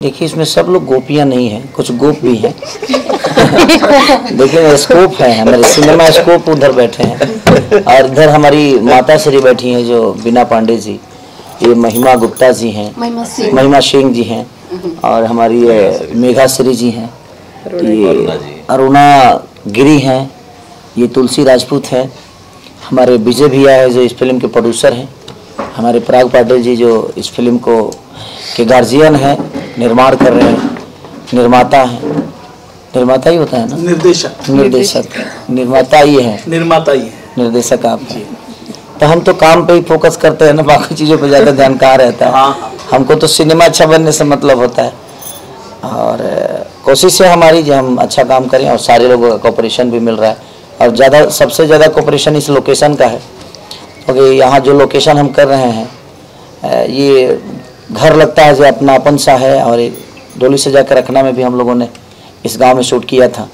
देखिए इसमें सब लोग गोपियां नहीं हैं, कुछ गोप भी हैं। देखिए स्कोप है, हमारे सिनेमा स्कोप उधर बैठे हैं और इधर हमारी माता श्री बैठी हैं जो बीना पांडे जी, ये महिमा गुप्ता जी हैं, महिमा सिंह जी हैं और हमारी मेघा श्री जी हैं, ये अरुणा गिरी हैं, ये तुलसी राजपूत है, हमारे विजय भैया है जो इस फिल्म के प्रोड्यूसर हैं, हमारे पराग पाटिल जी जो इस फिल्म को के गार्जियन हैं, निर्माण कर रहे हैं, निर्माता हैं, निर्माता ही होता है ना, निर्देशक निर्माता ही है, निर्माता ही है, निर्देशक आप हैं। तो हम तो काम पे ही फोकस करते हैं ना, बाकी चीज़ों पे ज़्यादा ध्यान कहाँ रहता है। हमको तो सिनेमा अच्छा बनने से मतलब होता है और कोशिश है हमारी जो हम अच्छा काम करें और सारे लोगों का कोऑपरेशन भी मिल रहा है और ज़्यादा सबसे ज़्यादा कोऑपरेशन इस लोकेशन का है क्योंकि यहाँ जो लोकेशन हम कर रहे हैं ये घर लगता है जो अपनापन सा है और डोली सजा के रखना में भी हम लोगों ने इस गांव में शूट किया था।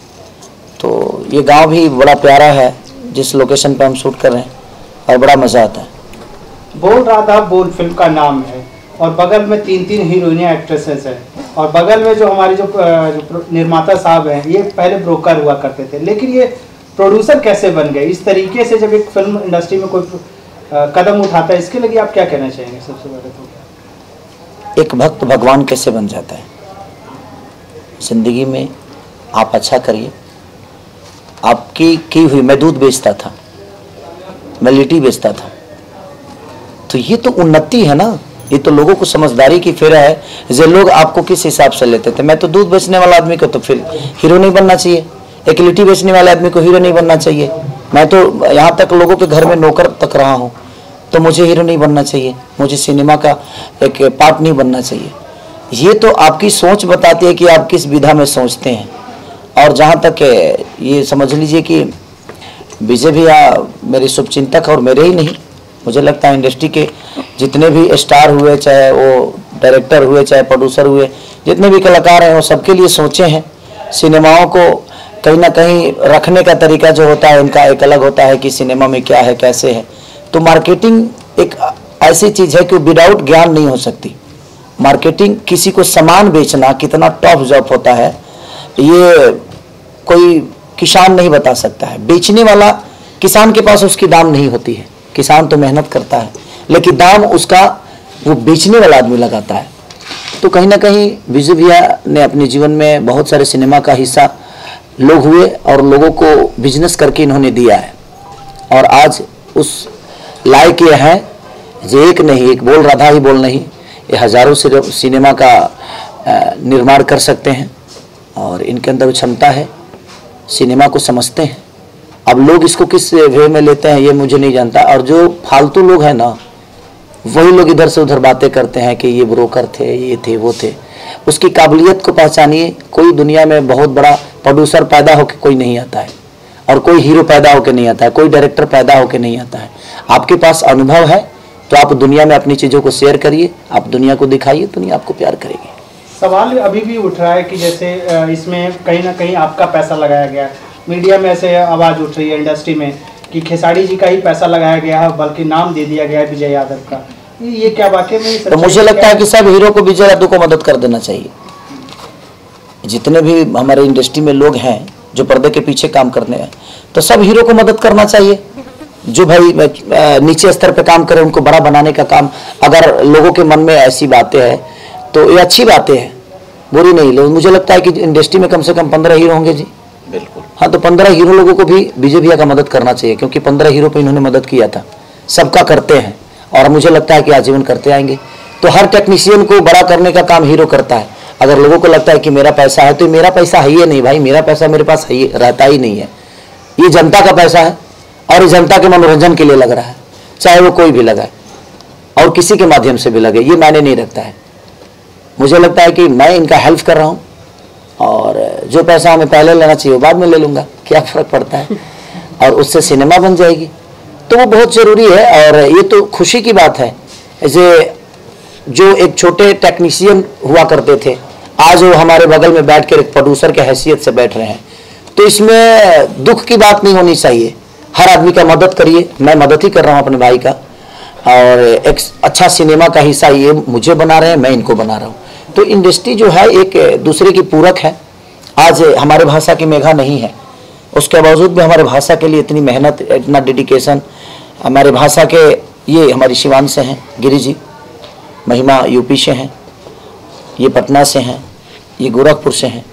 तो ये गांव भी बड़ा प्यारा है जिस लोकेशन पर हम शूट कर रहे हैं और बड़ा मज़ा आता है। बोल रहा था बोल फिल्म का नाम है और बगल में 3 हीरोइनें एक्ट्रेसेस हैं और बगल में जो हमारे जो निर्माता साहब हैं ये पहले ब्रोकर हुआ करते थे, लेकिन ये प्रोड्यूसर कैसे बन गए? इस तरीके से जब एक फिल्म इंडस्ट्री में कोई कदम उठाता है, इसके लिए आप क्या कहना चाहेंगे? सबसे पहले तो एक भक्त भगवान कैसे बन जाता है? जिंदगी में आप अच्छा करिए। आपकी की हुई, मैं दूध बेचता था, मैं लिट्टी बेचता था, तो ये तो उन्नति है ना, ये तो लोगों को समझदारी की फेरा है। जो लोग आपको किस हिसाब से लेते थे, मैं तो दूध बेचने वाला आदमी को तो फिर हीरो नहीं बनना चाहिए, एक लिट्टी बेचने वाले आदमी को हीरो नहीं बनना चाहिए, मैं तो यहाँ तक लोगों के घर में नौकर तक रहा हूँ, तो मुझे हीरो नहीं बनना चाहिए, मुझे सिनेमा का एक पार्ट नहीं बनना चाहिए। ये तो आपकी सोच बताती है कि आप किस विधा में सोचते हैं। और जहाँ तक ये समझ लीजिए कि विजय भैया मेरे शुभचिंतक और मेरे ही नहीं, मुझे लगता है इंडस्ट्री के जितने भी स्टार हुए, चाहे वो डायरेक्टर हुए, चाहे प्रोड्यूसर हुए, जितने भी कलाकार हैं वो सबके लिए सोचे हैं। सिनेमाओं को कहीं ना कहीं रखने का तरीका जो होता है उनका एक अलग होता है कि सिनेमा में क्या है, कैसे है। तो मार्केटिंग एक ऐसी चीज़ है कि विदाउट ज्ञान नहीं हो सकती। मार्केटिंग, किसी को सामान बेचना कितना टफ जॉब होता है ये कोई किसान नहीं बता सकता है। बेचने वाला किसान के पास उसकी दाम नहीं होती है, किसान तो मेहनत करता है लेकिन दाम उसका वो बेचने वाला आदमी लगाता है। तो कहीं ना कहीं विजय भैया ने अपने जीवन में बहुत सारे सिनेमा का हिस्सा लोग हुए और लोगों को बिजनेस करके इन्होंने दिया है और आज उस लायक ये है जो एक नहीं, एक बोल राधा ही बोल नहीं, ये हजारों सिनेमा का निर्माण कर सकते हैं और इनके अंदर क्षमता है, सिनेमा को समझते हैं। अब लोग इसको किस वे में लेते हैं ये मुझे नहीं जानता, और जो फालतू लोग हैं ना वही लोग इधर से उधर बातें करते हैं कि ये ब्रोकर थे, ये थे, वो थे। उसकी काबिलियत को पहचानिए। कोई दुनिया में बहुत बड़ा प्रोड्यूसर पैदा होकर कोई नहीं आता है और कोई हीरो पैदा होकर नहीं आता है, कोई डायरेक्टर पैदा होकर नहीं आता है। आपके पास अनुभव है तो आप दुनिया में अपनी चीज़ों को शेयर करिए, आप दुनिया को दिखाइए, दुनिया आपको प्यार करेगी। सवाल अभी भी उठ रहा है कि जैसे इसमें कहीं ना कहीं आपका पैसा लगाया गया है, मीडिया में ऐसे आवाज़ उठ रही है इंडस्ट्री में कि खेसारी जी का ही पैसा लगाया गया है, बल्कि नाम दे दिया गया है विजय यादव का। ये क्या वाकई में? तो मुझे लगता है कि सब हीरो को विजय यादव को मदद कर देना चाहिए। जितने भी हमारे इंडस्ट्री में लोग हैं जो पर्दे के पीछे काम करने हैं, तो सब हीरो को मदद करना चाहिए। जो भाई नीचे स्तर पे काम करे उनको बड़ा बनाने का काम, अगर लोगों के मन में ऐसी बातें हैं तो ये अच्छी बातें हैं, बुरी नहीं। मुझे लगता है कि इंडस्ट्री में कम से कम 15 हीरो होंगे जी। बिल्कुल। हाँ, तो 15 हीरो लोगों को भी विजय भैया का मदद करना चाहिए क्योंकि 15 हीरो पे इन्होंने मदद किया था। सबका करते हैं और मुझे लगता है कि आजीवन करते आएंगे। तो हर टेक्नीशियन को बड़ा करने का काम हीरो करता है। अगर लोगों को लगता है कि मेरा पैसा है, तो मेरा पैसा है ही नहीं भाई, मेरा पैसा मेरे पास है रहता ही नहीं है। ये जनता का पैसा है और ये जनता के मनोरंजन के लिए लग रहा है, चाहे वो कोई भी लगाए और किसी के माध्यम से भी लगे, ये मायने नहीं रखता है। मुझे लगता है कि मैं इनका हेल्प कर रहा हूँ और जो पैसा हमें पहले लेना चाहिए वो बाद में ले लूँगा, क्या फ़र्क पड़ता है, और उससे सिनेमा बन जाएगी। तो वो बहुत ज़रूरी है और ये तो खुशी की बात है। ऐसे जो एक छोटे टेक्नीशियन हुआ करते थे, आज वो हमारे बगल में बैठ कर एक प्रोड्यूसर के हैसियत से बैठ रहे हैं। तो इसमें दुख की बात नहीं होनी चाहिए। हर आदमी का मदद करिए, मैं मदद ही कर रहा हूँ अपने भाई का, और एक अच्छा सिनेमा का हिस्सा ये मुझे बना रहे हैं, मैं इनको बना रहा हूँ। तो इंडस्ट्री जो है एक दूसरे की पूरक है। आज हमारे भाषा की मेघा नहीं है, उसके बावजूद भी हमारे भाषा के लिए इतनी मेहनत, इतना डेडिकेशन। हमारे भाषा के ये हमारी सिवान से हैं गिरी जी, महिमा यूपी से हैं, ये पटना से हैं, ये गोरखपुर से हैं।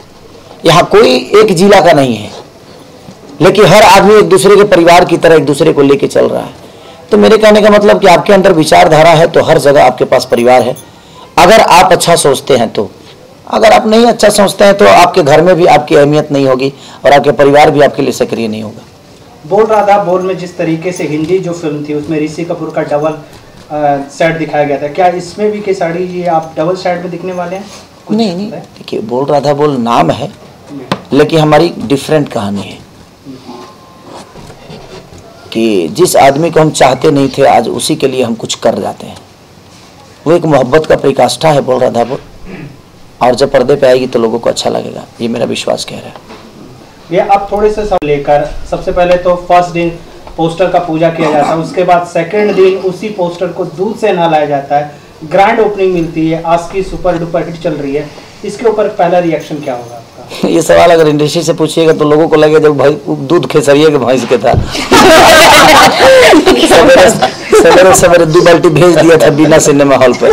यहाँ कोई एक जिला का नहीं है, लेकिन हर आदमी एक दूसरे के परिवार की तरह एक दूसरे को लेके चल रहा है। तो मेरे कहने का मतलब कि आपके अंदर विचारधारा है तो हर जगह आपके पास परिवार है, अगर आप अच्छा सोचते हैं तो। अगर आप नहीं अच्छा सोचते हैं तो आपके घर में भी आपकी अहमियत नहीं होगी और आपके परिवार भी आपके लिए सक्रिय नहीं होगा। बोल राधा बोल में जिस तरीके से हिंदी जो फिल्म थी उसमें ऋषि कपूर का डबल सेट दिखाया गया था, क्या इसमें भी केसारी जी आप डबल सेट में दिखने वाले हैं? नहीं, देखिए बोल राधा बोल नाम है, लेकिन हमारी डिफरेंट कहानी है कि जिस आदमी को हम चाहते नहीं थे आज उसी के लिए हम कुछ कर जाते हैं। वो एक मोहब्बत का परिकाष्ठा है बोल राधा बोल, और जब पर्दे पे आएगी तो लोगों को अच्छा लगेगा, ये मेरा विश्वास कह रहा है। ये आप थोड़े से सब लेकर, सबसे पहले तो फर्स्ट दिन पोस्टर का पूजा किया जाता है, उसके बाद सेकंड दिन उसी पोस्टर को दूध से नहलाया जाता है, ग्रैंड ओपनिंग मिलती है, आज की सुपर डुपर हिट चल रही है, इसके ऊपर पहला रिएक्शन क्या होगा आपका? ये सवाल अगर इंडस्ट्री से पूछिएगा तो लोगों को लगेगा जब भाई दूध खेसरिया के भैंस के था सवेरे सवेरे 2 बाल्टी भेज दिया था बिना सिनेमा हॉल पर,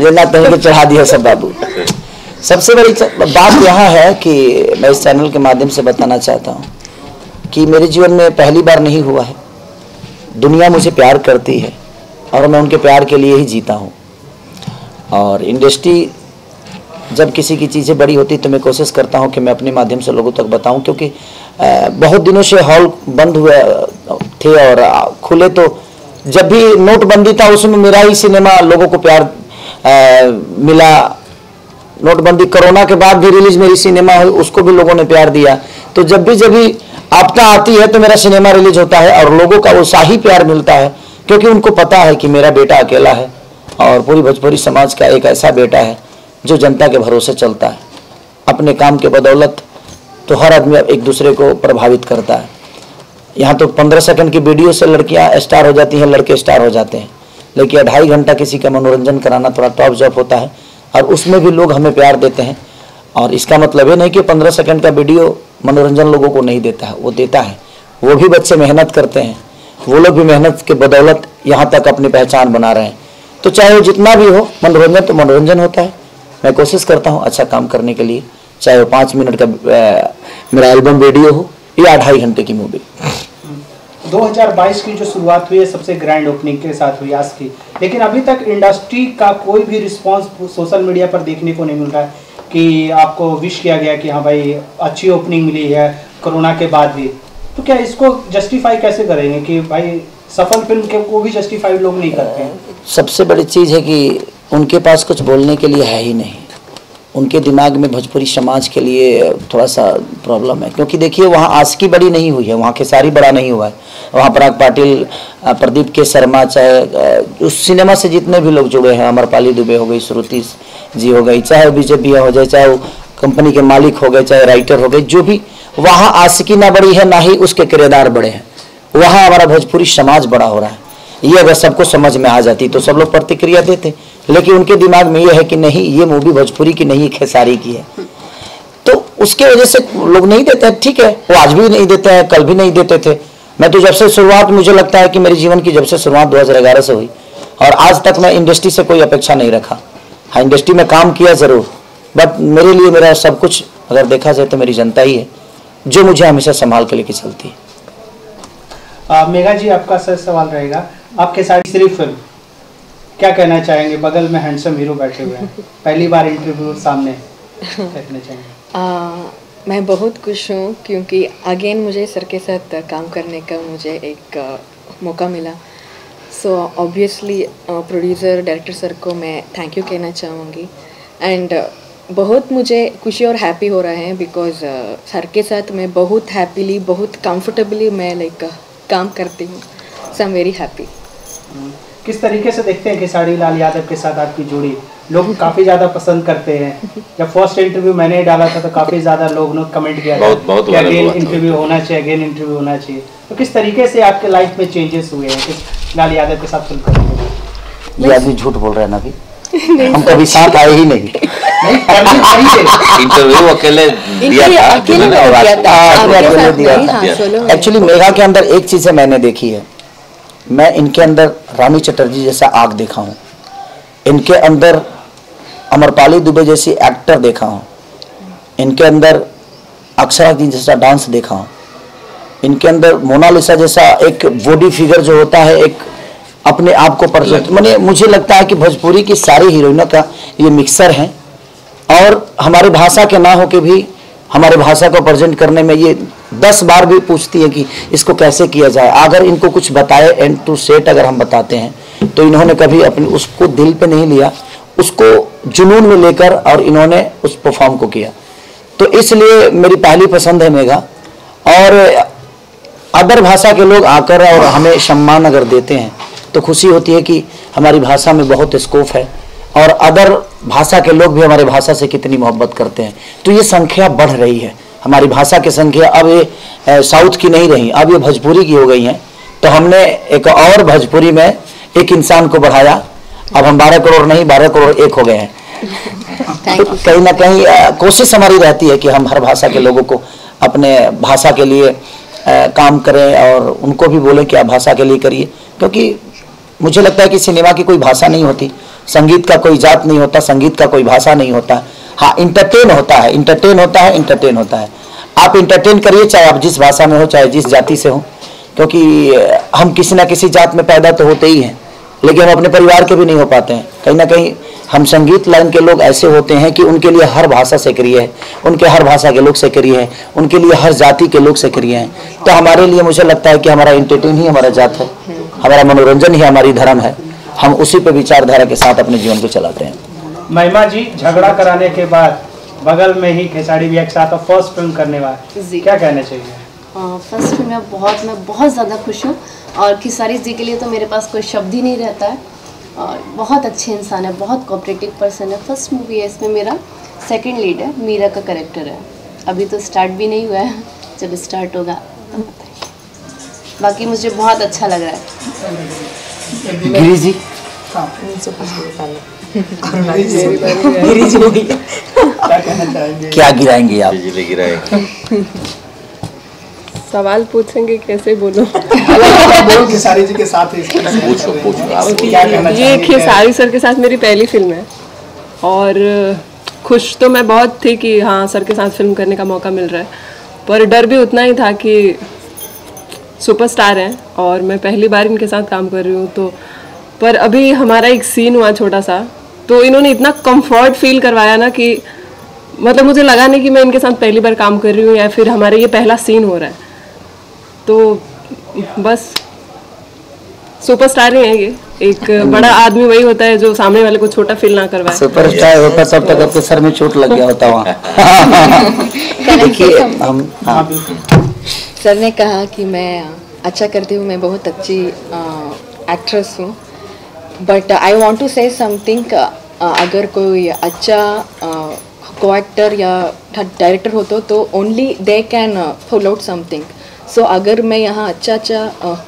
ये ना कहीं के चढ़ा दिया सब बाबू। सबसे बड़ी बात यहाँ है कि मैं इस चैनल के माध्यम से बताना चाहता हूँ कि मेरे जीवन में पहली बार नहीं हुआ है, दुनिया मुझे प्यार करती है और मैं उनके प्यार के लिए ही जीता हूँ। और इंडस्ट्री जब किसी की चीज़ें बड़ी होती तो मैं कोशिश करता हूँ कि मैं अपने माध्यम से लोगों तक बताऊँ, क्योंकि बहुत दिनों से हॉल बंद हुए थे और खुले तो जब भी नोटबंदी था उसमें मेरा ही सिनेमा लोगों को प्यार मिला। नोटबंदी कोरोना के बाद भी रिलीज मेरी सिनेमा हुई, उसको भी लोगों ने प्यार दिया। तो जब भी आपदा आती है तो मेरा सिनेमा रिलीज होता है और लोगों का वो शाही प्यार मिलता है, क्योंकि उनको पता है कि मेरा बेटा अकेला है और पूरी भोजपुरी समाज का एक ऐसा बेटा है जो जनता के भरोसे चलता है। अपने काम के बदौलत तो हर आदमी एक दूसरे को प्रभावित करता है। यहाँ तो 15 सेकंड की वीडियो से लड़कियाँ स्टार हो जाती हैं, लड़के स्टार हो जाते हैं, लेकिन 2.5 घंटा किसी का मनोरंजन कराना थोड़ा टॉप जॉब होता है और उसमें भी लोग हमें प्यार देते हैं। और इसका मतलब ये नहीं कि 15 सेकंड का वीडियो मनोरंजन लोगों को नहीं देता है, वो देता है। वो भी बच्चे मेहनत करते हैं, वो लोग भी मेहनत के बदौलत यहाँ तक अपनी पहचान बना रहे हैं। तो चाहे वो जितना भी हो, मनोरंजन तो मनोरंजन होता है। मैं कोशिश करता हूँ अच्छा काम करने के लिए, चाहे वो 5 मिनट का मेरा एल्बम वीडियो हो या 2.5 घंटे की मूवी। 2022 की जो शुरुआत हुई है सबसे ग्रैंड ओपनिंग के साथ हुई आज की, लेकिन अभी तक इंडस्ट्री का कोई भी रिस्पांस सोशल मीडिया पर देखने को नहीं मिल रहा है कि आपको विश किया गया कि हाँ भाई अच्छी ओपनिंग मिली है कोरोना के बाद भी। तो क्या इसको जस्टिफाई कैसे करेंगे कि भाई सफल फिल्म के को भी जस्टिफाई लोग नहीं करते हैं? सबसे बड़ी चीज़ है कि उनके पास कुछ बोलने के लिए है ही नहीं। उनके दिमाग में भोजपुरी समाज के लिए थोड़ा सा प्रॉब्लम है, क्योंकि देखिए वहाँ आशिकी बड़ी नहीं हुई है, वहाँ खेसारी बड़ा नहीं हुआ है, वहाँ पराग पाटिल, प्रदीप के शर्मा, चाहे उस सिनेमा से जितने भी लोग जुड़े हैं, अमरपाली दुबे हो गई, श्रुति जी हो गई, चाहे बीजेपी हो जाए, चाहे वो कंपनी के मालिक हो गए, चाहे राइटर हो गए, जो भी, वहाँ आशिकी ना बड़ी है ना ही उसके किरदार बड़े हैं। वहाँ हमारा भोजपुरी समाज बड़ा हो रहा है। ये अगर सबको समझ में आ जाती तो सब लोग प्रतिक्रिया देते, लेकिन उनके दिमाग में ये है कि नहीं, ये मूवी भोजपुरी की नहीं, खेसारी की है, तो उसके वजह से लोग नहीं देते हैं। ठीक है, वो आज भी नहीं देते हैं, कल भी नहीं देते थे। मैं तो जब से शुरुआत, मुझे लगता है कि मेरे जीवन की जब से शुरुआत 2011 से हुई और आज तक मैं इंडस्ट्री से कोई अपेक्षा नहीं रखा। हाँ, इंडस्ट्री में काम किया ज़रूर, बट मेरे लिए मेरा सब कुछ अगर देखा जाए तो मेरी जनता ही है जो मुझे हमेशा संभाल के लेके चलती है। मेघा जी, आपका सवाल रहेगा, आपके साथ तीसरी फिल्म, क्या कहना चाहेंगे? बगल में हैंडसम हीरो बैठे हुए हैं, पहली बार इंटरव्यू सामने, क्या कहना चाहेंगे? मैं बहुत खुश हूँ क्योंकि अगेन मुझे सर के साथ काम करने का मुझे एक मौका मिला। So obviously producer director sir को मैं थैंक यू कहना चाहूँगी। एंड बहुत मुझे खुशी और हैप्पी हो रहा है बिकॉज सर के साथ मैं बहुत हैप्पीली, बहुत कंफर्टेबली मैं काम करती हूँ। सो आई एम वेरी हैप्पी। किस तरीके से देखते हैं खेसारी लाल यादव के साथ आपकी जोड़ी? लोग काफ़ी ज़्यादा पसंद करते हैं। जब फर्स्ट इंटरव्यू मैंने डाला था तो काफ़ी ज़्यादा लोग ने कमेंट किया कि अगेन इंटरव्यू होना चाहिए, अगेन इंटरव्यू होना चाहिए। तो किस तरीके से आपके लाइफ में चेंजेस हुए हैं लाल यादव के साथ फिल्म करने के बाद? ये आदमी झूठ बोल रहा है ना, अभी हम कभी साथ आए ही नहीं। नहीं करनी चाहिए। इंटरव्यू अकेले दिया इंटरव्यू था अकेले जिन्होंने मैंने आवाज दिया था, आपने आपके अकेले साथ दिया नहीं, था। हाँ, सोलो में। एक्चुअली मेघा के अंदर एक चीज़ मैंने देखी है, मैं इनके अंदर रानी चटर्जी जैसा आग देखा हूँ, इनके अंदर अमरपाली दुबे जैसी एक्टर देखा हूँ, इनके अंदर अक्षरा दी जैसा डांस देखा हूँ, इनके अंदर मोनालिसा जैसा एक बॉडी फिगर जो होता है, एक अपने आप को प्रेजेंट, मैंने मुझे लगता है कि भोजपुरी की सारी हीरोइनों का ये मिक्सर है और हमारी भाषा के ना हो के भी हमारे भाषा को प्रेजेंट करने में ये 10 बार भी पूछती है कि इसको कैसे किया जाए। अगर इनको कुछ बताए एंड टू सेट अगर हम बताते हैं तो इन्होंने कभी अपने उसको दिल पे नहीं लिया, उसको जुनून में लेकर और इन्होंने उस परफॉर्म को किया। तो इसलिए मेरी पहली पसंद है मेघा। और अदर भाषा के लोग आकर और हमें सम्मान अगर देते हैं तो खुशी होती है कि हमारी भाषा में बहुत स्कोप है और अदर भाषा के लोग भी हमारे भाषा से कितनी मोहब्बत करते हैं। तो ये संख्या बढ़ रही है, हमारी भाषा की संख्या अब ये साउथ की नहीं रही, अब ये भोजपुरी की हो गई है। तो हमने एक और भोजपुरी में एक इंसान को बढ़ाया, अब हम 12 करोड़ नहीं 12 करोड़ 1 हो गए हैं। तो कहीं ना कहीं कोशिश हमारी रहती है कि हम हर भाषा के लोगों को अपने भाषा के लिए काम करें और उनको भी बोलें कि आप भाषा के लिए करिए, क्योंकि मुझे लगता है कि सिनेमा की कोई भाषा नहीं होती, संगीत का कोई जात नहीं होता, संगीत का कोई भाषा नहीं होता। हाँ, इंटरटेन होता है, इंटरटेन होता है, इंटरटेन होता है। आप इंटरटेन करिए चाहे आप जिस भाषा में हो, चाहे जिस जाति से हो, क्योंकि हम किसी ना किसी जात में पैदा तो होते ही हैं, लेकिन हम अपने परिवार के भी नहीं हो पाते हैं। कहीं ना कहीं हम संगीत लाइन के लोग ऐसे होते हैं कि उनके लिए हर भाषा सक्रिय है, उनके हर भाषा के लोग सक्रिय हैं, उनके लिए हर जाति के लोग सक्रिय हैं। तो हमारे लिए मुझे लगता है कि हमारा इंटरटेन ही हमारा जात है, हमारा मनोरंजन ही हमारी धर्म है, हम उसी पे विचारधारा के साथ अपने जीवन को चलाते हैं। महिमा जी, झगड़ा कराने के बाद बगल में ही खेसारी भैया के साथ फर्स्ट फिल्म करने वाले, क्या कहना चाहिए? फर्स्ट फिल्म में मैं बहुत ज़्यादा खुश हूँ और खेसारी जी के लिए तो मेरे पास कोई शब्द ही नहीं रहता है और बहुत अच्छे इंसान है, बहुत कोऑपरेटिव पर्सन है। फर्स्ट मूवी है, इसमें मेरा सेकंड लीड है, मीरा का कैरेक्टर है। अभी तो स्टार्ट भी नहीं हुआ है, जब स्टार्ट होगा तो बाकी मुझे बहुत अच्छा लग रहा है। गिरी जी क्या गिराएंगे आप? बिजली गिराए। सवाल पूछेंगे कैसे बोलूं? बोल खेसारी जी के साथ है, पूछो आप बोलो। क्या कहना ये चाहेंगे? खेसारी सर के साथ मेरी पहली फिल्म है और खुश तो मैं बहुत थी कि हाँ सर के साथ फिल्म करने का मौका मिल रहा है, पर डर भी उतना ही था कि सुपरस्टार हैं और मैं पहली बार इनके साथ काम कर रही हूँ। तो पर अभी हमारा एक सीन हुआ छोटा सा, तो इन्होंने इतना कंफर्ट फील करवाया ना कि मतलब मुझे लगा नहीं कि मैं इनके साथ पहली बार काम कर रही हूँ या फिर हमारे ये पहला सीन हो रहा है। तो बस सुपरस्टार ही है ये, एक बड़ा आदमी वही होता है जो सामने वाले को छोटा फील ना करवाए। सुपरस्टार होता तब तक आपके सर में चोट लग गया होता वहाँ। देखिए हम सर ने कहा कि मैं अच्छा करती हूँ, मैं बहुत अच्छी एक्ट्रेस हूँ, but I want to say something. अगर कोई अच्छा को एक्टर या डायरेक्टर हो तो only they can pull out something. So अगर मैं यहाँ अच्छा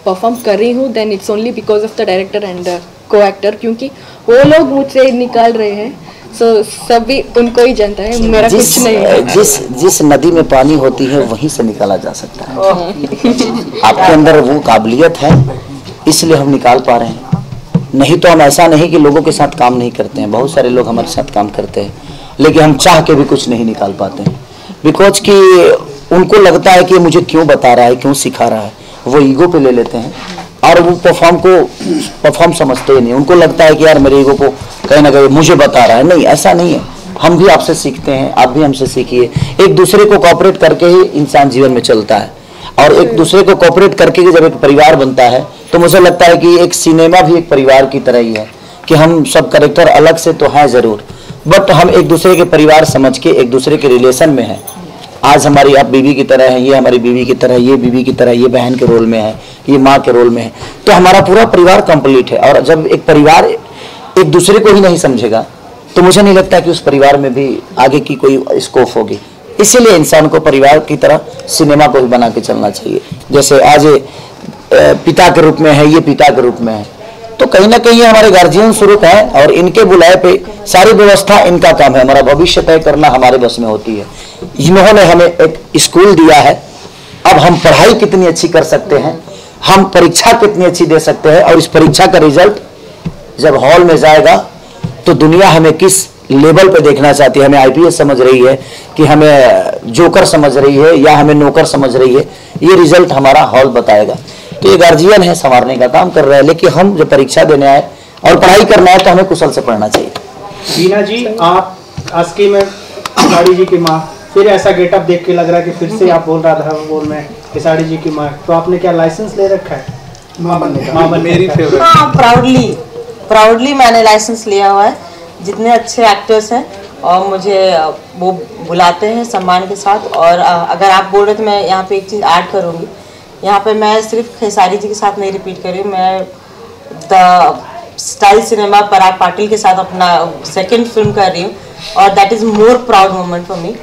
परफॉर्म कर रही हूँ then it's only because of the director and co-actor, क्योंकि वो लोग मुझसे निकाल रहे हैं। सो सभी उनको ही जानता है, मेरा कुछ नहीं है। जिस नदी में पानी होती है वहीं से निकाला जा सकता है। आपके अंदर वो काबिलियत है, इसलिए हम निकाल पा रहे हैं। नहीं तो हम ऐसा नहीं कि लोगों के साथ काम नहीं करते हैं, बहुत सारे लोग हमारे साथ काम करते हैं लेकिन हम चाह के भी कुछ नहीं निकाल पाते हैं, बिकॉज कि उनको लगता है कि मुझे क्यों बता रहा है, क्यों सिखा रहा है। वो ईगो पे ले लेते हैं और वो परफॉर्म समझते ही नहीं। उनको लगता है कि यार मेरे ईगो को कहीं ना कहीं मुझे बता रहा है। नहीं, ऐसा नहीं है। हम भी आपसे सीखते हैं, आप भी हमसे सीखिए। एक दूसरे को कोऑपरेट करके ही इंसान जीवन में चलता है और एक दूसरे को कोऑपरेट करके जब एक परिवार बनता है तो मुझे लगता है कि एक सिनेमा भी एक परिवार की तरह ही है कि हम सब कैरेक्टर अलग से तो हैं ज़रूर, बट हम एक दूसरे के परिवार समझ के एक दूसरे के रिलेशन में हैं। आज हमारी आप बीवी की तरह है, ये हमारी बीवी की तरह, ये बीवी की तरह, ये बहन के रोल में है, ये माँ के रोल में है। तो हमारा पूरा परिवार कंप्लीट है। और जब एक परिवार एक दूसरे को ही नहीं समझेगा तो मुझे नहीं लगता कि उस परिवार में भी आगे की कोई स्कोप होगी। इसीलिए इंसान को परिवार की तरह सिनेमा को भी बना के चलना चाहिए। जैसे आज पिता के रूप में है, ये पिता के रूप में है, तो कहीं ना कहीं हमारे गार्जियन स्वरूप है और इनके बुलाए पे सारी व्यवस्था इनका काम है। हमारा भविष्य तय करना हमारे बस में होती है। इन्होंने हमें एक स्कूल दिया है, अब हम पढ़ाई कितनी अच्छी कर सकते हैं, हम परीक्षा कितनी अच्छी दे सकते हैं, और इस परीक्षा का रिजल्ट जब हॉल में जाएगा तो दुनिया हमें किस लेवल पे देखना चाहती है। हमें आईपीएस समझ रही है कि हमें जोकर समझ रही है या हमें नौकर समझ रही है, ये रिजल्ट हमारा हॉल बताएगा। तो ये गार्जियन है, संवारने का काम कर रहा है, लेकिन हम जो परीक्षा देने आए और पढ़ाई करना है तो हमें कुशल से पढ़ना चाहिए। बीना जी, आप आस्की में खिसाड़ी जी की माँ, फिर ऐसा गेटअप देख के लग रहा है कि फिर से आप बोल रहा था बोल में खिसाड़ी जी की माँ, तो आपने क्या लाइसेंस ले रखा है माँ बनने का? माँ बनने मेरी फेवरेट। हाँ, प्राउडली मैंने लाइसेंस लिया हुआ है। जितने अच्छे एक्टर्स हैं और मुझे वो बुलाते हैं सम्मान के साथ। और अगर आप बोल रहे तो मैं यहाँ पे एक चीज़ ऐड करूँगी, यहाँ पे मैं सिर्फ खेसारी जी के साथ नहीं रिपीट कर रही हूँ, मैं द स्टाइल सिनेमा पराग पाटिल के साथ अपना सेकंड फिल्म कर रही हूँ, और that is more proud moment for me,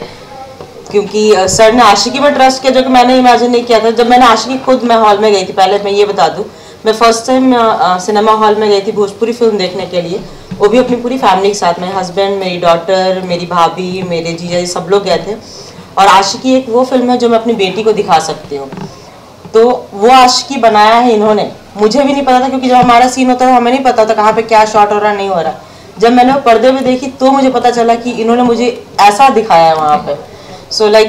क्योंकि सर ने आशिकी में ट्रस्ट किया जो कि मैंने इमेजिन नहीं किया था। जब मैंने आशिकी खुद मैं हॉल में गई थी, पहले मैं ये बता दूँ, मैं फर्स्ट टाइम सिनेमा हॉल में गई थी भोजपुरी फिल्म देखने के लिए, वो भी अपनी पूरी फैमिली के साथ, मेरे हस्बैंड, मेरी डॉटर, मेरी भाभी, मेरे जीजा जी, सब लोग गए थे। और आशिकी एक वो फिल्म है जो मैं अपनी बेटी को दिखा सकती हूँ, तो वो आशिकी बनाया है इन्होंने। मुझे भी नहीं पता था, क्योंकि जब हमारा सीन होता था हमें नहीं पता था कहाँ पे क्या शॉट हो रहा नहीं हो रहा। जब मैंने वो पर्दे में देखी तो मुझे पता चला कि इन्होंने मुझे ऐसा दिखाया है वहाँ पे। सो लाइक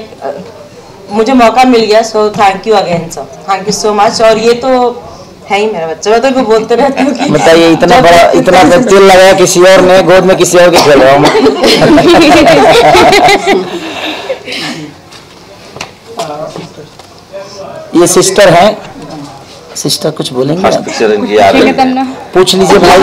मुझे मौका मिल गया, so thank you again sir, thank you so much. और ये तो है ही मेरा बच्चा, मैं तो बोलते रहती हूँ कि बताइए इतना बड़ा इतना तेल लगाया किसी और ने, गोद में किसी और के खेल रहा हूँ मैं। ये सिस्टर हैं, सिस्टर कुछ बोलेंगे? पूछ लीजिए भाई।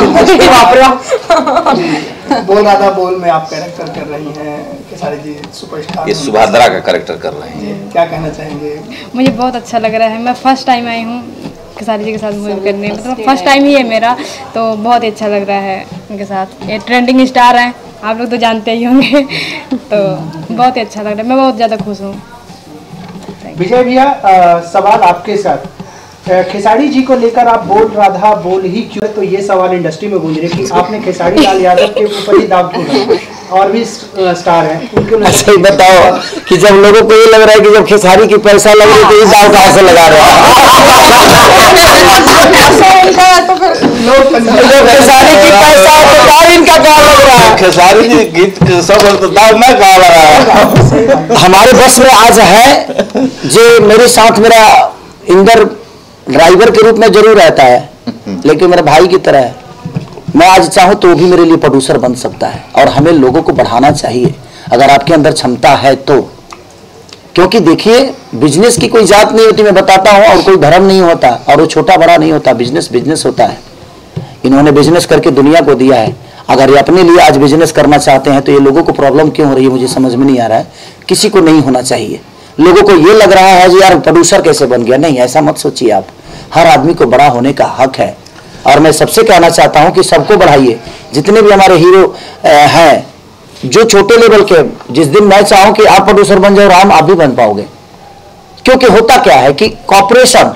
बोल रहा था बोल में आप कैरेक्टर कर रही हैं खेसारी जी, सुपरस्टार, ये सुभद्रा का कैरेक्टर कर रहे हैं, क्या कहना चाहेंगे? मुझे बहुत अच्छा लग रहा है, मैं फर्स्ट टाइम आई हूँ खेसारी जी के साथ मूवी करने, मतलब फर्स्ट टाइम ही है मेरा, तो बहुत ही अच्छा लग रहा है उनके साथ। ये ट्रेंडिंग स्टार हैं, आप लोग तो जानते ही होंगे, तो बहुत ही अच्छा लग रहा है, मैं बहुत ज़्यादा खुश हूँ। विजय भैया, सवाल आपके साथ, खेसारी जी को लेकर आप बोल राधा बोल ही क्यों, तो ये सवाल इंडस्ट्री में गूंज रहे कि आपने खेसारी लाल यादव के ऊपर ही दाग क्यों, और भी स्टार हैं उनके। अच्छा ही बताओ कि जब लोगों को ये लग रहा है कि जब खेसारी की पैसा लग रही है तो ये दाव कहाँ से लगा रहे हैं? खेसारी की पैसा तो दाव इनका कहाँ लग रहा है? खेसारी जी गीत सब तो दाव मैं कहाँ लगा है? हमारे बस में आज है जो मेरे साथ मेरा इंदर ड्राइवर के रूप में जरूर रहता है, लेकिन मेरा भाई की तरह है। मैं आज चाहूँ तो वो भी मेरे लिए प्रोड्यूसर बन सकता है, और हमें लोगों को बढ़ाना चाहिए अगर आपके अंदर क्षमता है तो। क्योंकि देखिए बिजनेस की कोई जात नहीं होती, मैं बताता हूँ, और कोई धर्म नहीं होता, और वो छोटा बड़ा नहीं होता, बिजनेस बिजनेस होता है। इन्होंने बिजनेस करके दुनिया को दिया है। अगर ये अपने लिए आज बिजनेस करना चाहते हैं तो ये लोगों को प्रॉब्लम क्यों हो रही है मुझे समझ में नहीं आ रहा है। किसी को नहीं होना चाहिए। लोगों को ये लग रहा है कि यार प्रोड्यूसर कैसे बन गया, नहीं ऐसा मत सोचिए आप। हर आदमी को बड़ा होने का हक है, और मैं सबसे कहना चाहता हूं कि सबको बढ़ाइए। जितने भी हमारे हीरो हैं जो छोटे लेवल के, जिस दिन मैं चाहूं कि आप प्रोड्यूसर बन जाओ राम, आप भी बन पाओगे। क्योंकि होता क्या है कि कॉर्पोरेशन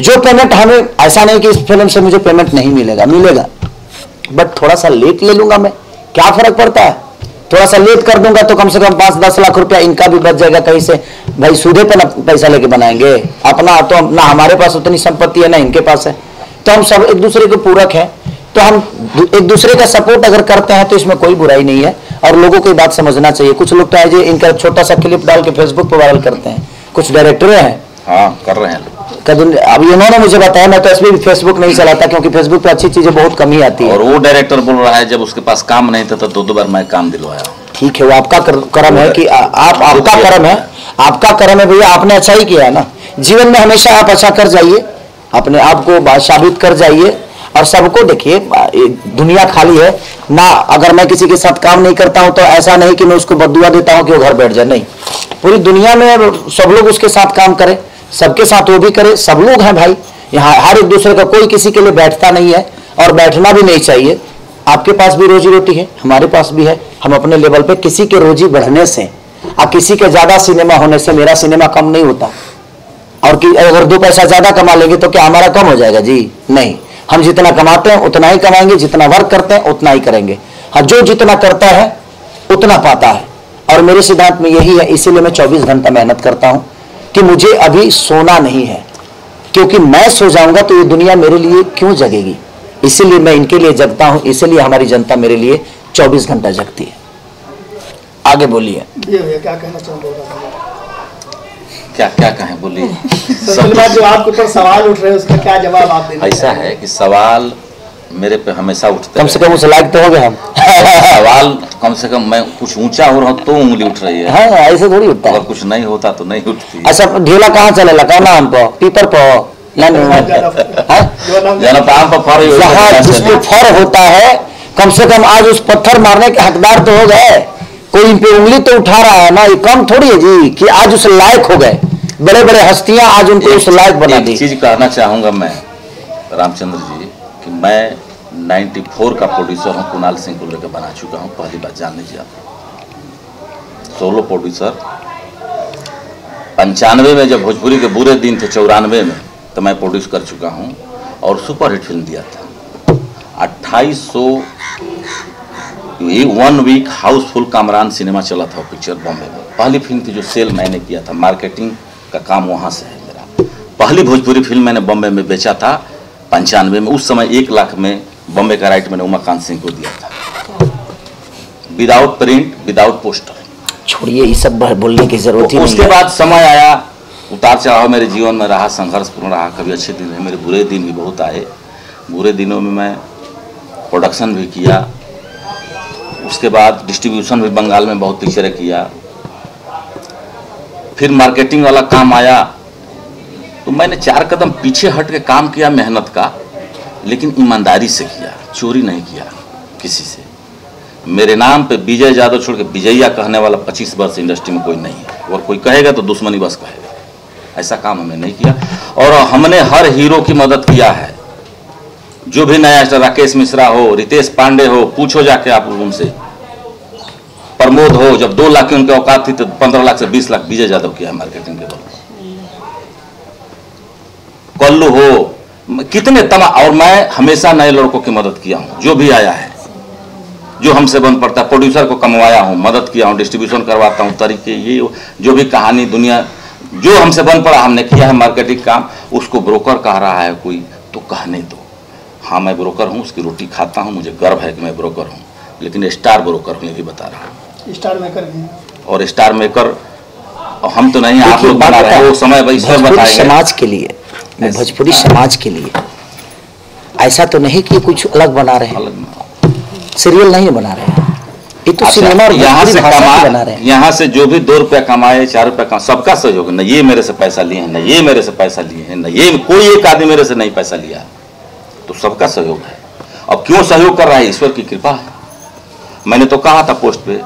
जो पेमेंट हमें, ऐसा नहीं कि इस फिल्म से मुझे पेमेंट नहीं मिलेगा, मिलेगा, बट थोड़ा सा लेट ले लूंगा मैं, क्या फर्क पड़ता है? थोड़ा सा लेट कर दूंगा तो कम से कम 5-10 लाख रुपया इनका भी बच जाएगा कहीं से। भाई सूदे पे ना पैसा लेके बनाएंगे अपना, तो ना हमारे पास उतनी संपत्ति है ना इनके पास है, तो हम सब एक दूसरे के पूरक हैं। तो हम एक दूसरे का सपोर्ट अगर करते हैं तो इसमें कोई बुराई नहीं है, और लोगों को ये बात समझना चाहिए। कुछ लोग तो है इनका छोटा सा क्लिप डाल के फेसबुक पर वायरल करते हैं, कुछ डायरेक्टर हैं हाँ कर रहे हैं। अभी इन्होंने मुझे बताया, मैं तो इसमें भी फेसबुक नहीं चलाता क्योंकि फेसबुक पे अच्छी चीजें बहुत कम ही आती है। और वो डायरेक्टर बोल रहा है जब उसके पास काम नहीं था तो 2 बार मैं काम दिलवाया। ठीक है, वो आपका कर्म है कि आप आपका कर्म है, आपका कर्म है भैया, आपने अच्छा ही किया है ना। जीवन में हमेशा आप अच्छा कर जाइए, अपने आप को साबित कर जाइए, और सबको देखिए दुनिया खाली है ना। अगर मैं किसी के साथ काम नहीं करता हूं तो ऐसा नहीं कि मैं उसको बददुआ देता हूं कि वो घर बैठ जाए, नहीं। पूरी दुनिया में सब लोग उसके साथ काम करें, सबके साथ वो भी करे, सब लोग हैं भाई यहाँ, हर एक दूसरे का, कोई किसी के लिए बैठता नहीं है और बैठना भी नहीं चाहिए। आपके पास भी रोजी रोटी है, हमारे पास भी है, हम अपने लेवल पे किसी के रोजी बढ़ने से और किसी के ज्यादा सिनेमा होने से मेरा सिनेमा कम नहीं होता। और कि अगर 2 पैसा ज्यादा कमा लेंगे तो क्या हमारा कम हो जाएगा? जी नहीं, हम जितना कमाते हैं उतना ही कमाएंगे, जितना वर्क करते हैं उतना ही करेंगे। हाँ, जो जितना करता है उतना पाता है, और मेरे सिद्धांत में यही है। इसीलिए मैं 24 घंटा मेहनत करता हूं कि मुझे अभी सोना नहीं है, क्योंकि मैं सो जाऊंगा तो ये दुनिया मेरे लिए क्यों जगेगी। इसीलिए मैं इनके लिए जगता हूं, इसीलिए हमारी जनता मेरे लिए 24 घंटा जगती है। आगे बोलिए। क्या कहना चाहूँगा? क्या क्या कहें, बोलिए। सबसे बाद जो आपके ऊपर सवाल उठ रहे हैं उसका क्या जवाब आप देंगे? ऐसा है कि सवाल मेरे पे हमेशा उठते कम से कम उस लायक तो हो गए हम। सवाल कम से कम मैं कुछ ऊंचा हो रहा हूँ तो उंगली उठ रही है। हाँ, ऐसे थोड़ी उठता है। अगर कुछ नहीं होता तो नहीं उठती। अच्छा, ढेला कहाँ चलेला? कहना हमको पीपर पर जिस पे फर होता है, कम से कम आज उस पत्थर मारने के हकदार तो हो गए। कोई इन पे उंगली तो उठा रहा है ना, ये कम थोड़ी है जी कि आज उस लायक हो गए। बड़े बड़े हस्तियां आज उनको उस लायक बना दी। एक चीज कहना चाहूंगा मैं रामचंद्र जी कि मैं 94 का प्रोड्यूसर हूँ, कुणाल सिंह को लेकर बना चुका हूँ। पहली बात जान लीजिए आप, सोलो प्रोड्यूसर। 95 में जब भोजपुरी के बुरे दिन थे, 94 में, तो मैं प्रोड्यूस कर चुका हूँ और सुपरहिट फिल्म दिया था। 2800 1 वीक हाउसफुल कामरान सिनेमा चला था पिक्चर बॉम्बे में। पहली फिल्म थी जो सेल मैंने किया था, मार्केटिंग का काम वहाँ से है मेरा। पहली भोजपुरी फिल्म मैंने बॉम्बे में बेचा था 95 में। उस समय 1 लाख में बॉम्बे का राइट मैंने उमाकांत सिंह को दिया था, विदाउट प्रिंट, विदाउट पोस्टर। छोड़िए ये सब बोलने की जरूरत ही नहीं। उसके बाद समय आया, उतार चढ़ाव मेरे जीवन में रहा, संघर्षपूर्ण रहा। कभी अच्छे दिन रहे, मेरे बुरे दिन भी बहुत आए। बुरे दिनों में मैं प्रोडक्शन भी किया, उसके बाद डिस्ट्रीब्यूशन भी बंगाल में बहुत पिक्चरें किया। फिर मार्केटिंग वाला काम आया तो मैंने 4 कदम पीछे हट के काम किया मेहनत का, लेकिन ईमानदारी से किया, चोरी नहीं किया किसी से। मेरे नाम पे विजय यादव छोड़ के विजयया कहने वाला 25 वर्ष इंडस्ट्री में कोई नहीं है, और कोई कहेगा तो दुश्मनी बस कहेगा। ऐसा काम हमने नहीं किया, और हमने हर हीरो की मदद किया है। जो भी नया स्टार, राकेश मिश्रा हो, रितेश पांडे हो, पूछो जाके आप उनसे। प्रमोद हो, जब 2 लाख की उनके औकात थी तो 15 लाख से 20 लाख विजय यादव किया है मार्केटिंग के बल। कल्लू हो, कितने और मैं हमेशा नए लड़कों की मदद किया हूं। जो भी आया है, जो हमसे बन पड़ता है, प्रोड्यूसर को कमवाया हूं, मदद किया हूं, डिस्ट्रीब्यूशन करवाता हूं, तरीके ये जो भी कहानी दुनिया जो हमसे बन पड़ा हमने किया है मार्केटिंग काम। उसको ब्रोकर कह रहा है कोई तो कहने दो। हाँ, मैं ब्रोकर हूँ, उसकी रोटी खाता हूँ, मुझे गर्व है कि मैं ब्रोकर हूँ, लेकिन स्टार ब्रोकर हूँ, ये भी बता रहा हूँ। स्टार मेकर भी, और स्टार मेकर हम तो नहीं, आप लोग बना रहे हैं, वो समय बताएंगे। समाज के लिए, भोजपुरी समाज के लिए ऐसा तो नहीं कि कुछ अलग बना रहे हैं, सीरियल नहीं बना रहे हैं, ये तो सिनेमा और यहाँ से बना रहे हैं। यहाँ से जो भी 2 रुपया कमाए, 4 रुपया कमाए, सबका सहयोग है। न ये मेरे से पैसा लिए हैं, न ये मेरे से पैसा लिए हैं, न ये कोई एक आदमी मेरे से नहीं पैसा लिया, तो सबका सहयोग है। अब क्यों सहयोग कर रहा है? ईश्वर की कृपा है। मैंने तो कहा था पोस्ट पे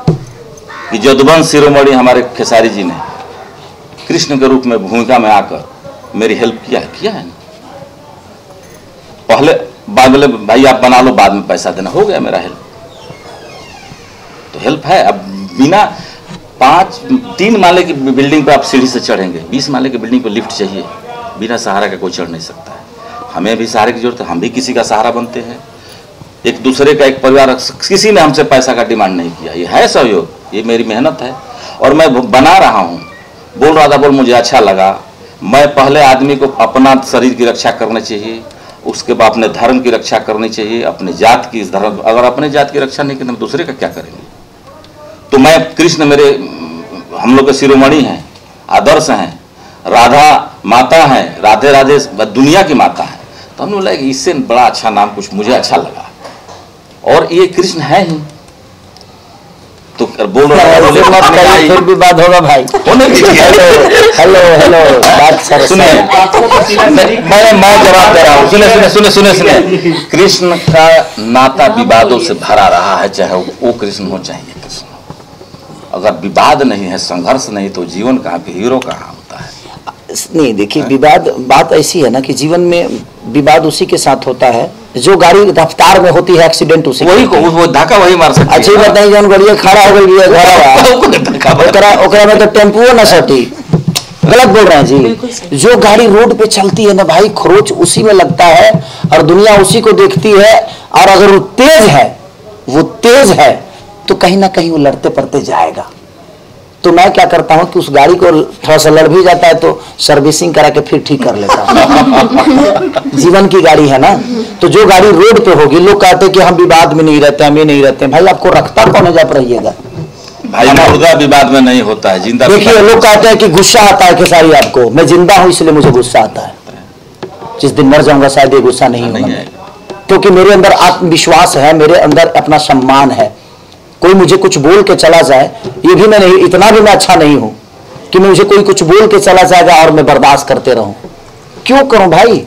कि जदुवंश शिरोमणि हमारे खेसारी जी ने कृष्ण के रूप में भूमिका में आकर मेरी हेल्प किया है ना। पहले बादल भाई आप बना लो, बाद में पैसा देना, हो गया मेरा हेल्प। तो हेल्प है। अब बिना 3 माले की बिल्डिंग पर आप सीढ़ी से चढ़ेंगे, 20 माले की बिल्डिंग पर लिफ्ट चाहिए, बिना सहारा का कोई चढ़ नहीं सकता है। हमें भी सहारे की जरूरत है, हम भी किसी का सहारा बनते हैं, एक दूसरे का, एक परिवार। किसी ने हमसे पैसा का डिमांड नहीं किया, ये है सहयोग, ये मेरी मेहनत है और मैं बना रहा हूँ। बोल रहा था, बोल मुझे अच्छा लगा। मैं पहले आदमी को अपना शरीर की रक्षा करनी चाहिए, उसके बाद अपने धर्म की रक्षा करनी चाहिए, अपने जात की। धर्म अगर अपने जात की रक्षा नहीं करें तो दूसरे का क्या करेंगे? तो मैं, कृष्ण मेरे, हम लोग के शिरोमणि हैं, आदर्श हैं, राधा माता है, राधे राधे दुनिया की माता है। तो हमने बोला कि इससे बड़ा अच्छा नाम कुछ मुझे अच्छा लगा, और ये कृष्ण है ही। तो बोल रहा है फिर भी बात होगा भाई। हेलो बात सर सुनिए, मैं जवाब दे रहा हूँ। सुने। कृष्ण का नाता विवादों से भरा रहा है, चाहे वो कृष्ण हो चाहे ये कृष्ण हो। अगर विवाद नहीं है, संघर्ष नहीं, तो जीवन कहाँ पे हीरो कहाँ होता है? नहीं, देखिए विवाद, बात ऐसी है ना कि जीवन में विवाद उसी के साथ होता है जो गाड़ी रफ्तार में होती है, एक्सीडेंट उसी वही को वो धक्का वही मार सकती है। अच्छी बात नहीं, जौन गाड़ी खड़ा हो गई है ओकरा में तो टेम्पुओ ना सटी, गलत बोल रहे हैं जी। जो गाड़ी रोड पे चलती है ना भाई, खरोच उसी में लगता है और दुनिया उसी को देखती है। और अगर वो तेज है तो कहीं ना कहीं वो लड़ते पड़ते जाएगा। तो मैं क्या करता हूं कि उस गाड़ी को थोड़ा सा लड़ भी जाता है तो सर्विसिंग करा के फिर ठीक कर लेता हूं। जीवन की गाड़ी है ना, तो जो गाड़ी रोड पे होगी, लोग कहते हैं कि हम विवाद में नहीं रहते, हम ये नहीं रहते। भाई आपको रखता कौन है, जब रहिएगा भाई। मुर्गा विवाद में नहीं होता है, जिंदा। देखिए लोग कहते हैं कि गुस्सा आता है खेसारी आपको, मैं जिंदा हूं इसलिए मुझे गुस्सा आता है। जिस दिन मर जाऊंगा शायद ये गुस्सा नहीं होगा, क्योंकि मेरे अंदर आत्मविश्वास है, मेरे अंदर अपना सम्मान है। कोई मुझे कुछ बोल के चला जाए, ये भी मैं नहीं, इतना भी मैं अच्छा नहीं हूं कि मुझे कोई कुछ बोल के चला जाएगा और मैं बर्दाश्त करते रहूं। क्यों करूं भाई?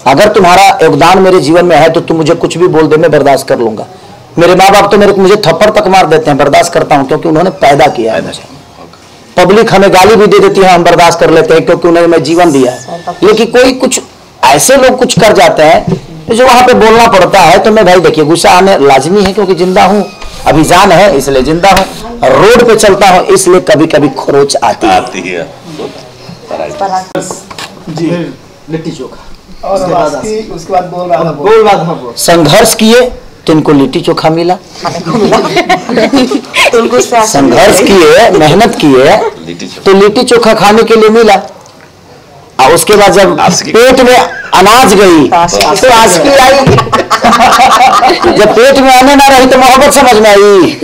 अगर तुम्हारा योगदान मेरे जीवन में है तो तुम मुझे कुछ भी बोल दे, मैं बर्दाश्त कर लूंगा। मेरे माँ बाप तो मुझे थप्पड़ तक मार देते हैं, बर्दाश्त करता हूं क्योंकि उन्होंने पैदा किया है मुझे। पब्लिक हमें गाली भी दे देती है, हम बर्दाश्त कर लेते हैं क्योंकि उन्होंने मैं जीवन दिया है। लेकिन कोई कुछ ऐसे लोग कुछ कर जाते हैं जो वहां पे बोलना पड़ता है, तो मैं भाई देखिए गुस्सा आने लाजमी है, क्योंकि जिंदा हूं, अभी जान है इसलिए जिंदा हूं। रोड पे चलता हूं इसलिए कभी कभी खरोच आती है। जी लिट्टी चोखा। और उसके बाद बोल रहा था संघर्ष किए तो इनको लिट्टी चोखा मिला। संघर्ष किए, मेहनत किए तो लिट्टी चोखा खाने के लिए मिला। और उसके बाद जब पेट में अनाज गई तो आशिकी आई। जब पेट में आने ना रही तो मोहब्बत समझ में आई।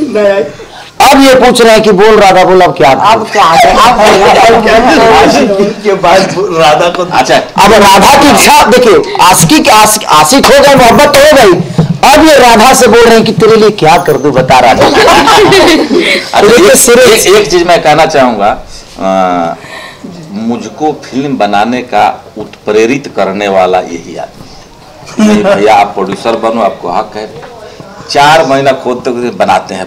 अब ये पूछ रहे हैं कि बोल राधा बोल, अब क्या के बाद राधा को। अच्छा, अब राधा की इच्छा देखिए, आशिक हो गए, मोहब्बत तो हो गई। अब ये राधा से बोल रहे हैं कि तेरे लिए क्या कर दूं, बता राधा। एक चीज मैं कहना चाहूंगा, मुझको फिल्म बनाने का उत्प्रेरित करने वाला यही आदमी। भैया आप प्रोड्यूसर बनो, आपको हक है। 4 महीना खोदते बनाते हैं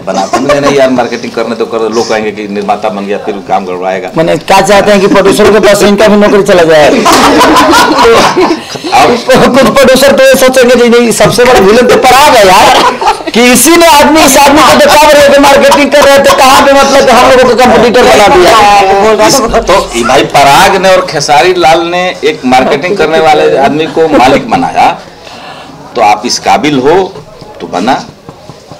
नहीं यार, मार्केटिंग करने तो कर। लोग कहेंगे कि निर्माता बन गया फिर काम गड़बड़ाएगा। मैंने क्या चाहते हैं कि प्रोड्यूसर के पास इनका भी नौकरी चला जाए। कुछ प्रोड्यूसर तो ये सोचेंगे नहीं, सबसे बड़ा विलन तो पराग है यार, कि इसी ने इस आदमी को देखा रहे थे, मार्केटिंग कर रहे थे, कहाँ पे मतलब हम लोगों को कंपटीटर बना दिया। तो भाई पराग ने और खेसारी लाल ने एक मार्केटिंग करने वाले आदमी को मालिक बनाया, तो आप इस काबिल हो तो बना।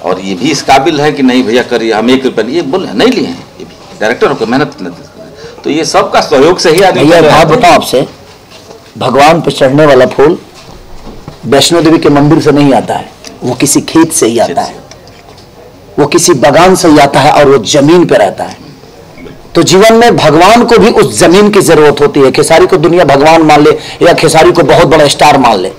और ये भी इस काबिल है कि नहीं भैया करिए, हम 1 रुपया ये बोले नहीं लिए हैं, ये भी डायरेक्टर होकर मेहनत। तो ये सबका सहयोग से ही आदमी। भैया बात बताओ आपसे, भगवान पे चढ़ने वाला फूल वैष्णो देवी के मंदिर से नहीं आता है, वो किसी खेत से ही आता है, वो किसी बागान से ही आता है, और वो जमीन पे रहता है। तो जीवन में भगवान को भी उस जमीन की जरूरत होती है। खेसारी को दुनिया भगवान मान ले या खेसारी को बहुत बड़ा स्टार मान ले,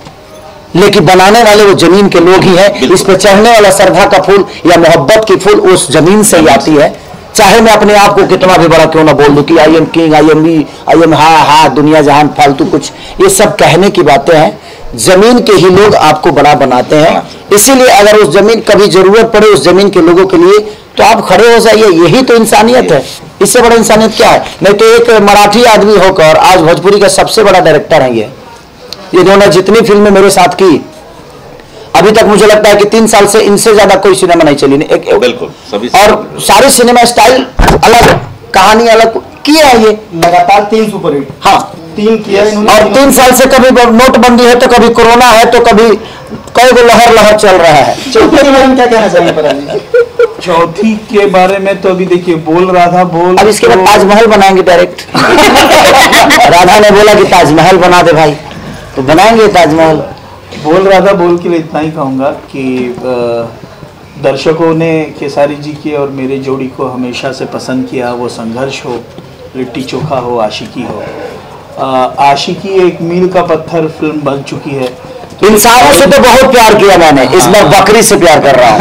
लेकिन बनाने वाले वो जमीन के लोग ही हैं। इस पे चढ़ने वाला श्रद्धा का फूल या मोहब्बत की फूल उस जमीन से ही आती है। चाहे मैं अपने आप को कितना भी बड़ा क्यों ना बोल दूं कि I am king, I am हा दुनिया जहान, फालतू कुछ, ये सब कहने की बातें हैं। जमीन के ही लोग आपको बड़ा बनाते हैं। इसीलिए अगर उस जमीन कभी जरूरत पड़े उस जमीन के लोगों के लिए, तो आप खड़े हो जाइए। यही तो इंसानियत है। इससे बड़ा इंसानियत क्या है? नहीं तो एक मराठी आदमी होकर आज भोजपुरी का सबसे बड़ा डायरेक्टर है ये दोनों जितनी फिल्में मेरे साथ की, अभी तक मुझे लगता है कि 3 साल से इनसे ज्यादा कोई सिनेमा नहीं चली। बिल्कुल सभी, और सारे सिनेमा स्टाइल अलग, कहानी अलग किया है। ये लगातार 3 सुपरहिट, हाँ 3 किया इन्होंने। और 3 साल से कभी नोटबंदी है तो कभी कोरोना है तो कभी कई गो लहर चल रहा है। चौथी के बारे में क्या कहना चाहिए? चौथी के बारे में तो अभी देखिए बोल राधा बोल, अब इसके बाद ताजमहल बनाएंगे डायरेक्ट। राधा ने बोला कि ताजमहल बना दे भाई, तो बनाएंगे ताजमहल। बोल राधा बोल के लिए इतना ही कहूँगा कि दर्शकों ने खेसारी जी के और मेरे जोड़ी को हमेशा से पसंद किया। वो संघर्ष हो, लिट्टी चोखा हो, आशिकी हो। आशिकी एक मील का पत्थर फिल्म बन चुकी है। इंसानों से तो बहुत प्यार किया मैंने, इस बार बकरी से प्यार कर रहा हूँ।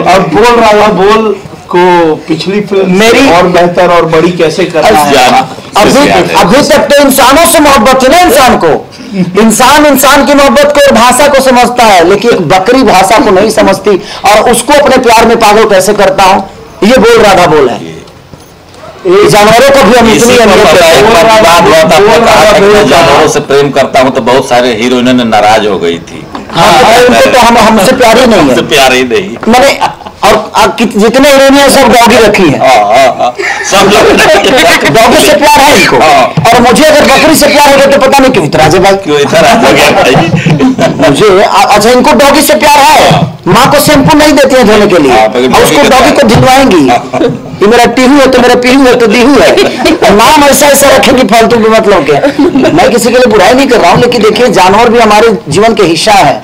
और बोल राधा बोल को पिछली फिल्म मेरी और बेहतर और बड़ी कैसे करना है। अभी तक तो इंसानों से मोहब्बत थी ना, इंसान को इंसान की मोहब्बत को और भाषा को समझता है, लेकिन एक बकरी भाषा को नहीं समझती और उसको अपने प्यार में पागल कैसे करता हूं, ये बोल राधा बोल है। जानवरों को भी हम इतनी जानवरों से प्रेम करता हूं तो बहुत सारे हीरोइनों ने नाराज हो गई थी। उनको तो हमसे प्यार ही नहीं है, प्यार ही नहीं। मैंने और जितने हीरोइन है सब डॉगी रखी है, सब लोग डॉगी डॉगी से प्यार है इनको, और मुझे अगर बकरी से प्यार होगा तो पता नहीं क्यों इतराज है भाई, क्यों इतराज हो गया भाई? मुझे अच्छा इनको डॉगी से प्यार है, माँ को शैम्पू नहीं देती है धोने के लिए, और उसको डॉगी को धुलवाएंगी, ये मेरा टीहू है तो मेरा पीहू है तो दीहू है, नाम ऐसा ऐसा रखेंगे फालतू के मतलब के। मैं किसी के लिए बुराई नहीं कर रहा हूँ, लेकिन देखिए जानवर भी हमारे जीवन के हिस्सा है,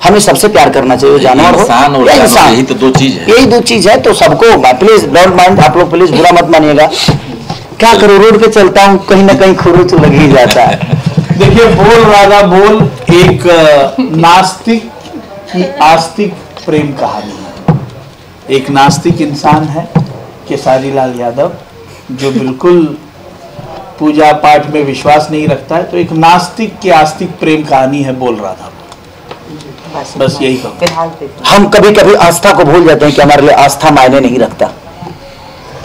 हमें सबसे प्यार करना चाहिए, जानवर हो या इंसान, यही तो दो चीज है, यही दो चीज है। तो सबको प्लीज डोंट माइंड, आप लोग प्लीज बुरा मत मानिएगा, क्या करूँ रोड पे चलता हूँ कहीं ना कहीं खुरू तो लग ही जाता है। देखिए बोल राधा बोल एक नास्तिक की आस्तिक प्रेम कहानी है। एक नास्तिक इंसान है केसारी लाल यादव जो बिल्कुल पूजा पाठ में विश्वास नहीं रखता है, तो एक नास्तिक की आस्तिक प्रेम कहानी है बोल राधा। बस यही कहूँ। हम कभी कभी आस्था को भूल जाते हैं कि हमारे लिए आस्था मायने नहीं रखता,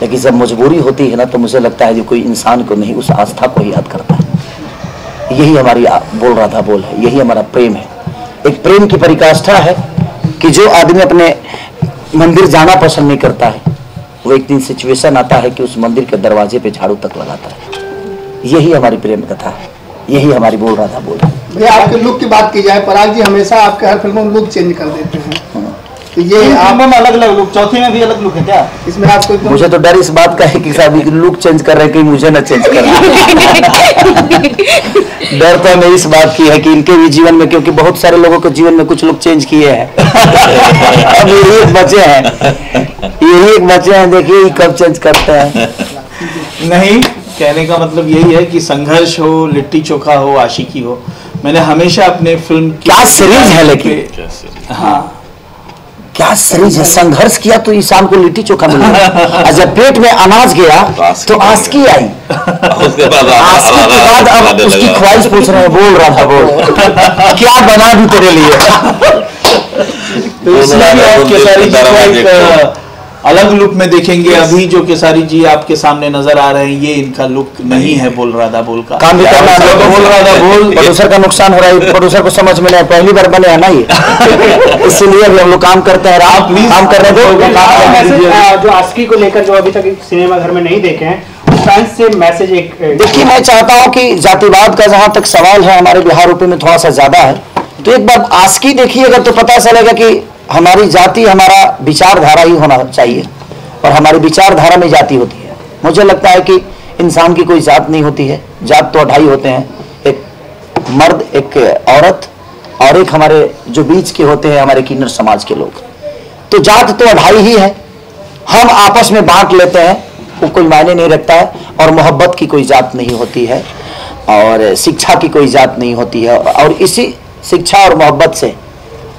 लेकिन जब मजबूरी होती है ना तो मुझे लगता है कि कोई इंसान को नहीं उस आस्था को याद करता है। यही हमारी बोल राधा बोल है, यही हमारा प्रेम है। एक प्रेम की परिकाष्ठा है कि जो आदमी अपने मंदिर जाना पसंद नहीं करता है, वो एक दिन सिचुएशन आता है कि उस मंदिर के दरवाजे पे झाड़ू तक लगाता है। यही हमारी प्रेम कथा है, यही हमारी बोल राधा बोल है। भैया आपके लुक की बात की जाए, पराग जी हमेशा आपके हर फिल्मों में लुक चेंज कर देते हैं, तो ये आप में अलग अलग लुक, चौथी में भी अलग लुक है क्या इसमें आपको? मुझे तो डर इस बात का है कि साहब लुक चेंज कर रहे हैं, कहीं मुझे ना चेंज कर डर तो हमें इस बात की है कि इनके भी जीवन में, क्योंकि बहुत सारे लोगों के जीवन में कुछ लोग चेंज किए हैं अब यही एक बचे हैं, देखिए कब चेंज करते हैं। नहीं, कहने का मतलब यही है कि संघर्ष हो, लिट्टी चोखा हो, आशिकी हो, मैंने हमेशा अपने फिल्म क्या सीरीज है, लेकिन हाँ क्या सीरीज है। संघर्ष किया तो इंसान को लिट्टी चोखा मिला, और जब पेट में अनाज गया तो आस्की आई, उसके बाद आस्की के बाद अब उसकी ख्वाहिश पूछ रहे हैं बोल राधा बोल क्या बना दूं तेरे लिए। तो इसलिए आप केसारी जी को एक अलग लुक में देखेंगे। अभी जो केसारी जी आपके सामने नजर आ रहे हैं, ये इनका लुक नहीं है बोल राधा बोल का। काम भी करना है, बोल राधा बोल प्रोड्यूसर का नुकसान हो रहा है, प्रोड्यूसर को समझ में नहीं, पहली बार बने है ना ये, इसीलिए अभी हम लोग काम करते हैं। आप काम करने दो। जो आस्की को लेकर जो अभी तक सिनेमा घर में नहीं देखे हैं, फैंस से मैसेज एक देखिए, मैं चाहता हूँ कि जातिवाद का जहाँ तक सवाल है हमारे बिहार यूपी में थोड़ा सा ज्यादा है, तो एक बार आस्की देखिएगा तो पता चलेगा कि हमारी जाति हमारा विचारधारा ही होना चाहिए, और हमारी विचारधारा में जाति होती है। मुझे लगता है कि इंसान की कोई जात नहीं होती है, जात तो 2.5 होते हैं, एक मर्द, एक औरत, और एक हमारे जो बीच के होते हैं हमारे किन्नर समाज के लोग। तो जात तो 2.5 ही है, हम आपस में बांट लेते हैं, वो कोई मायने नहीं रखता है। और मोहब्बत की कोई जात नहीं होती है, और शिक्षा की कोई जात नहीं होती है। और इसी शिक्षा और मोहब्बत से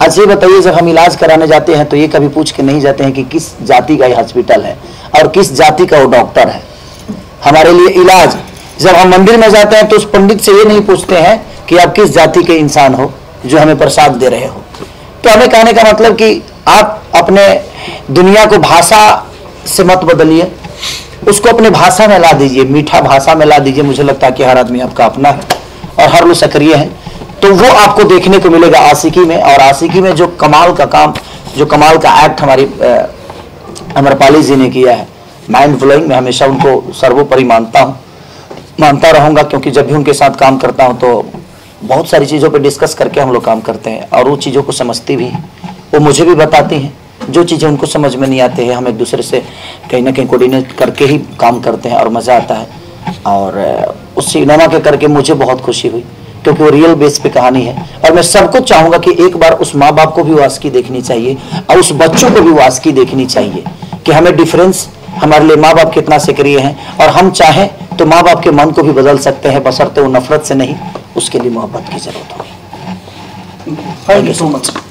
अच्छा ये बताइए, जब हम इलाज कराने जाते हैं तो ये कभी पूछ के नहीं जाते हैं कि किस जाति का ये हॉस्पिटल है और किस जाति का वो डॉक्टर है। हमारे लिए इलाज, जब हम मंदिर में जाते हैं तो उस पंडित से ये नहीं पूछते हैं कि आप किस जाति के इंसान हो जो हमें प्रसाद दे रहे हो। तो हमें कहने का मतलब कि आप अपने दुनिया को भाषा से मत बदलिए, उसको अपने भाषा में ला दीजिए, मीठा भाषा में ला दीजिए। मुझे लगता है कि हर आदमी आपका अपना है और हर लोग सक्रिय है, तो वो आपको देखने को मिलेगा आशिकी में। और आशिकी में जो कमाल का काम, जो कमाल का एक्ट हमारी अमरपाली जी ने किया है, माइंड ब्लोइंग। मैं हमेशा उनको सर्वोपरि मानता रहूँगा, क्योंकि जब भी उनके साथ काम करता हूँ तो बहुत सारी चीज़ों पे डिस्कस करके हम लोग काम करते हैं, और वो चीज़ों को समझती भी हैं, वो मुझे भी बताती हैं। जो चीज़ें उनको समझ में नहीं आती है, हम एक दूसरे से कहीं ना कहीं कोऑर्डिनेट करके ही काम करते हैं, और मज़ा आता है। और उस सिनेमा के करके मुझे बहुत खुशी हुई, क्योंकि वो रियल बेस पे कहानी है। और मैं सबको चाहूँगा कि एक बार उस माँ बाप को भी वो आस्की देखनी चाहिए, और उस बच्चों को भी वो आस्की देखनी चाहिए कि हमें डिफरेंस, हमारे लिए माँ बाप कितना सक्रिय हैं, और हम चाहें तो माँ बाप के मन को भी बदल सकते हैं, बशर्ते वो नफरत से नहीं, उसके लिए मोहब्बत की जरूरत होगी। Thank you so much.